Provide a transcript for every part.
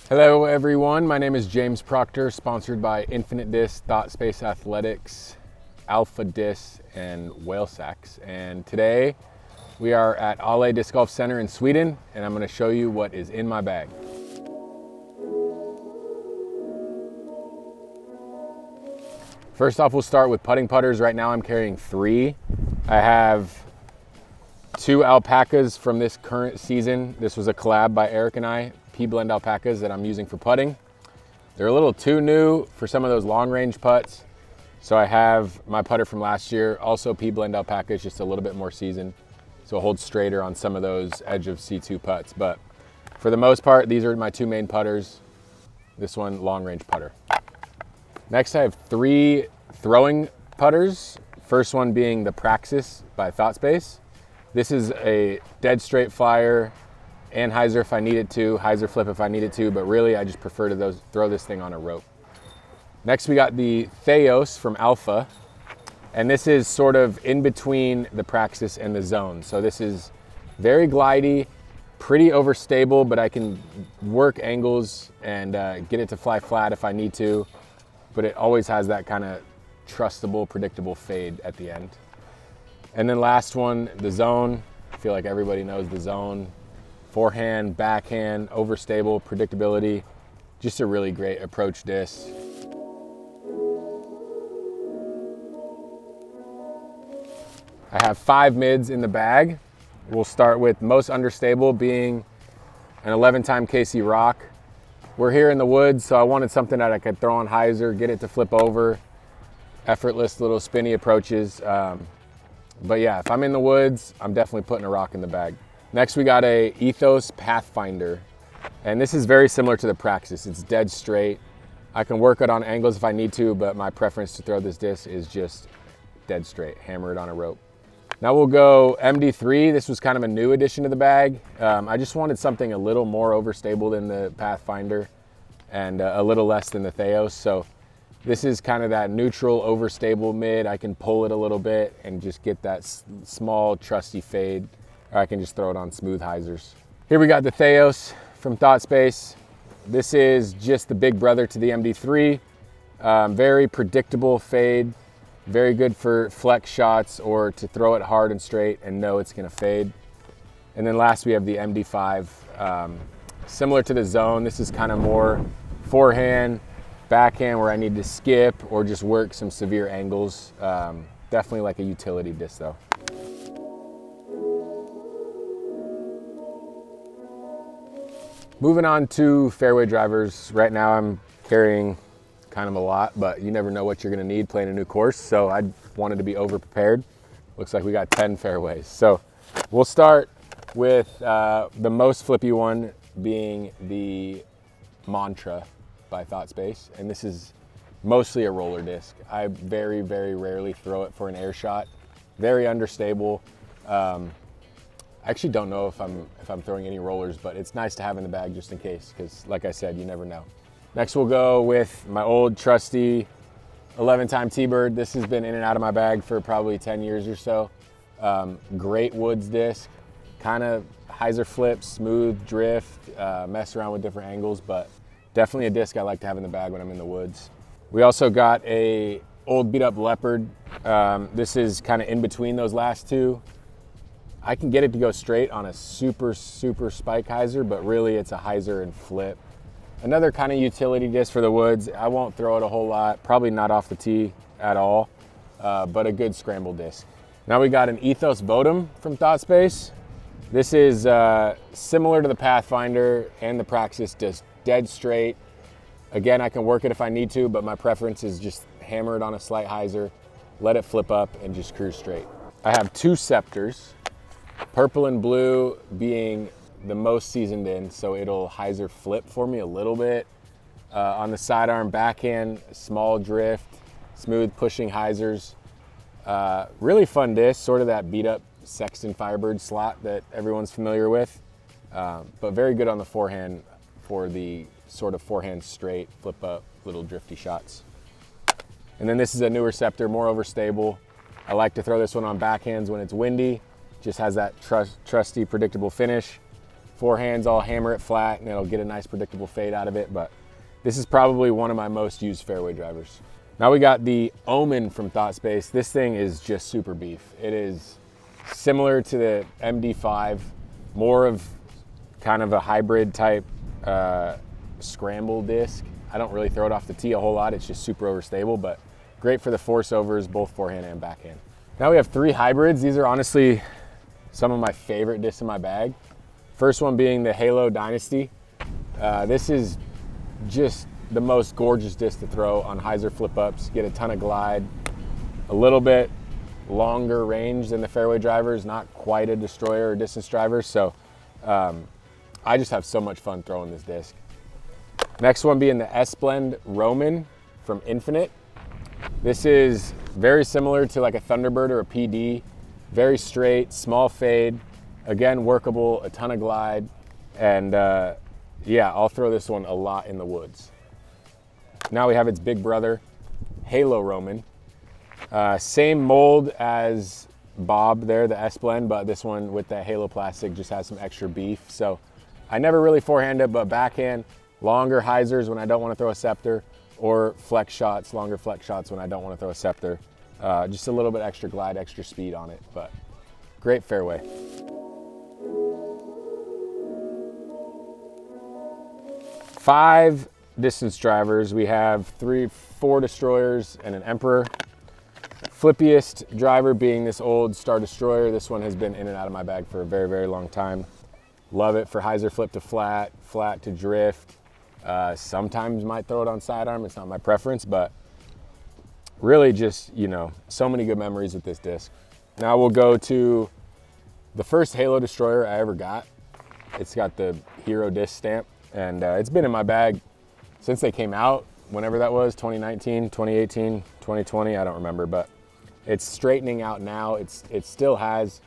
Hello everyone, my name is James Proctor, sponsored by Infinite Disc, Thought Space Athletics, Alpha Disc, and Whale Sacks. And today we are at Ale Disc Golf Center in Sweden, and I'm going to show you what is in my bag. First off, we'll start with putting putters. Right now I'm carrying 3. I have 2 alpacas from this current season. This was a collab by Eric and I, P-Blend alpacas that I'm using for putting. They're a little too new for some of those long range putts. So I have my putter from last year, also P-Blend alpacas, just a little bit more seasoned. So it holds straighter on some of those edge of C2 putts. But for the most part, these are my 2 main putters. This one, long range putter. Next, I have 3 throwing putters. First one being the Praxis by ThoughtSpace. This is a dead straight flyer and hyzer if I needed to, hyzer flip if I needed to, but really I just prefer to throw this thing on a rope. Next, we got the Theos from Alpha, and this is sort of in between the Praxis and the Zone. So this is very glidey, pretty overstable, but I can work angles and get it to fly flat if I need to. But it always has that kind of trustable, predictable fade at the end. And then last one, the Zone. I feel like everybody knows the Zone. Forehand, backhand, overstable, predictability. Just a really great approach disc. I have 5 mids in the bag. We'll start with most understable being an 11-time KC Rock. We're here in the woods, so I wanted something that I could throw on hyzer, get it to flip over, effortless little spinny approaches. But yeah, if I'm in the woods, I'm definitely putting a rock in the bag. Next, we got a Ethos Pathfinder, and this is very similar to the Praxis. It's dead straight. I can work it on angles if I need to, but my preference to throw this disc is just dead straight, hammer it on a rope. Now we'll go MD3. This was kind of a new addition to the bag. I just wanted something a little more overstable than the Pathfinder and a little less than the Theos. So this is kind of that neutral, overstable mid. I can pull it a little bit and just get that small, trusty fade, or I can just throw it on smooth hyzers. Here we got the Theos from ThoughtSpace. This is just the big brother to the MD3. Very predictable fade. Very good for flex shots or to throw it hard and straight and know it's gonna fade. And then last we have the MD5. Similar to the Zone, this is kind of more forehand, backhand where I need to skip or just work some severe angles. Definitely like a utility disc though. Moving on to fairway drivers. Right now I'm carrying kind of a lot, but you never know what you're going to need playing a new course, so I wanted to be over prepared. Looks like we got 10 fairways. So we'll start with the most flippy one being the Mantra by ThoughtSpace, and this is mostly a roller disc. I very, very rarely throw it for an air shot. Very understable. I actually don't know if I'm throwing any rollers, but it's nice to have in the bag just in case, because like I said, you never know. Next we'll go with my old trusty 11-time T-Bird. This has been in and out of my bag for probably 10 years or so. Great woods disc, kind of hyzer flip, smooth drift, mess around with different angles, but definitely a disc I like to have in the bag when I'm in the woods. We also got a old beat up Leopard. This is kind of in between those last 2. I can get it to go straight on a super spike hyzer, but really it's a hyzer and flip. Another kind of utility disc for the woods. I won't throw it a whole lot, probably not off the tee at all, but a good scramble disc. Now we got an Ethos Votum from ThoughtSpace. This is similar to the Pathfinder and the Praxis, just dead straight. Again, I can work it if I need to, but my preference is just hammer it on a slight hyzer, let it flip up and just cruise straight. I have 2 Scepters, purple and blue being the most seasoned in, so it'll hyzer flip for me a little bit. On the sidearm backhand, small drift, smooth pushing hyzers. Really fun disc, sort of that beat up Sexton Firebird slot that everyone's familiar with, but very good on the forehand for the sort of forehand straight, flip up, little drifty shots. And then this is a newer Scepter, more overstable. I like to throw this one on backhands when it's windy. Just has that trusty, predictable finish. Forehands, I'll hammer it flat and it'll get a nice predictable fade out of it, but this is probably one of my most used fairway drivers. Now we got the Omen from ThoughtSpace. This thing is just super beef. It is similar to the MD5, more of kind of a hybrid type scramble disc. I don't really throw it off the tee a whole lot. It's just super overstable, but great for the force overs, both forehand and backhand. Now we have 3 hybrids. These are honestly some of my favorite discs in my bag. First one being the Halo Dynasty. This is just the most gorgeous disc to throw on hyzer flip ups, get a ton of glide, a little bit longer range than the fairway drivers, not quite a destroyer or distance driver. So I just have so much fun throwing this disc. Next one being the S-Blend Roman from Infinite. This is very similar to like a Thunderbird or a PD, very straight, small fade, again, workable, a ton of glide. And yeah, I'll throw this one a lot in the woods. Now we have its big brother, Halo Roman. Same mold as Bob there, the S-Blend, but this one with that Halo plastic just has some extra beef. So I never really forehand it, but backhand, longer hyzers when I don't want to throw a scepter, or flex shots, longer flex shots when I don't want to throw a scepter. Just a little bit extra glide, extra speed on it, but great fairway. Five distance drivers. We have 4 destroyers and an Emperor. Flippiest driver being this old Star Destroyer. This one has been in and out of my bag for a very, very long time. Love it for hyzer flip to flat, flat to drift. Sometimes might throw it on sidearm. It's not my preference, but really just, you know, so many good memories with this disc. Now we'll go to the first Halo Destroyer I ever got. It's got the Hero disc stamp, and it's been in my bag since they came out, whenever that was, 2019, 2018, 2020, I don't remember, but it's straightening out now. It still has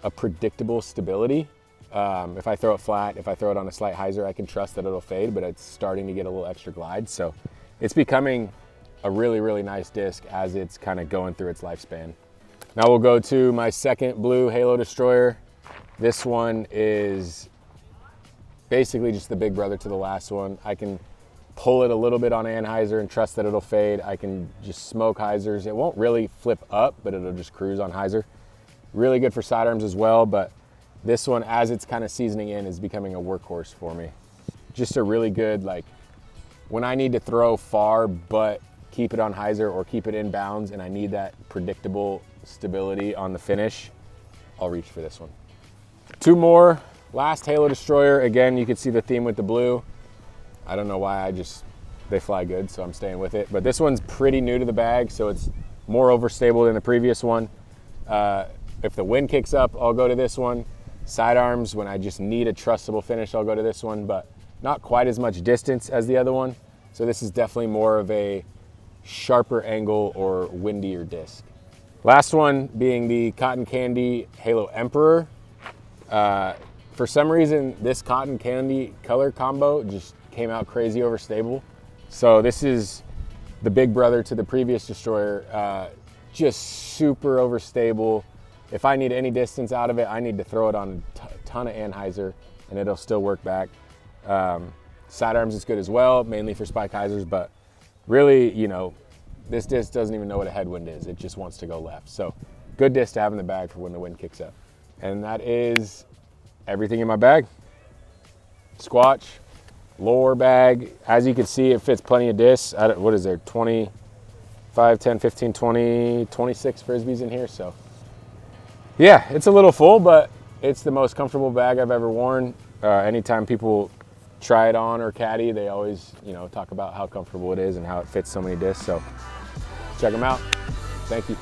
a predictable stability. If I throw it flat, if I throw it on a slight hyzer, I can trust that it'll fade, but it's starting to get a little extra glide. So it's becoming a really, really nice disc as it's kind of going through its lifespan. Now we'll go to my second blue Halo Destroyer. This one is basically just the big brother to the last one. I can pull it a little bit on anhyzer and trust that it'll fade. I can just smoke hyzers. It won't really flip up, but it'll just cruise on hyzer. Really good for sidearms as well, but this one, as it's kind of seasoning in, is becoming a workhorse for me. Just a really good, like, when I need to throw far but keep it on hyzer or keep it in bounds and I need that predictable stability on the finish, I'll reach for this one. 2 more. Last Halo Destroyer. Again, you can see the theme with the blue. I don't know why, they fly good, so I'm staying with it. But this one's pretty new to the bag, so it's more overstable than the previous one. If the wind kicks up, I'll go to this one. Sidearms, when I just need a trustable finish, I'll go to this one, but not quite as much distance as the other one. So this is definitely more of a sharper angle or windier disc. Last one being the Cotton Candy Halo Emperor. For some reason, this cotton candy color combo just came out crazy overstable. So this is the big brother to the previous Destroyer. Just super overstable. If I need any distance out of it, I need to throw it on a ton of anhyzer and it'll still work back. Sidearms is good as well, mainly for spike hyzers, but really, you know, this disc doesn't even know what a headwind is. It just wants to go left. So good disc to have in the bag for when the wind kicks up. And that is everything in my bag. Squatch, lower bag. As you can see, it fits plenty of discs. What is there, 25, 10, 15, 20, 26 Frisbees in here. So yeah, it's a little full, but it's the most comfortable bag I've ever worn. Anytime people try it on or caddy, they always, you know, talk about how comfortable it is and how it fits so many discs. So check them out. Thank you.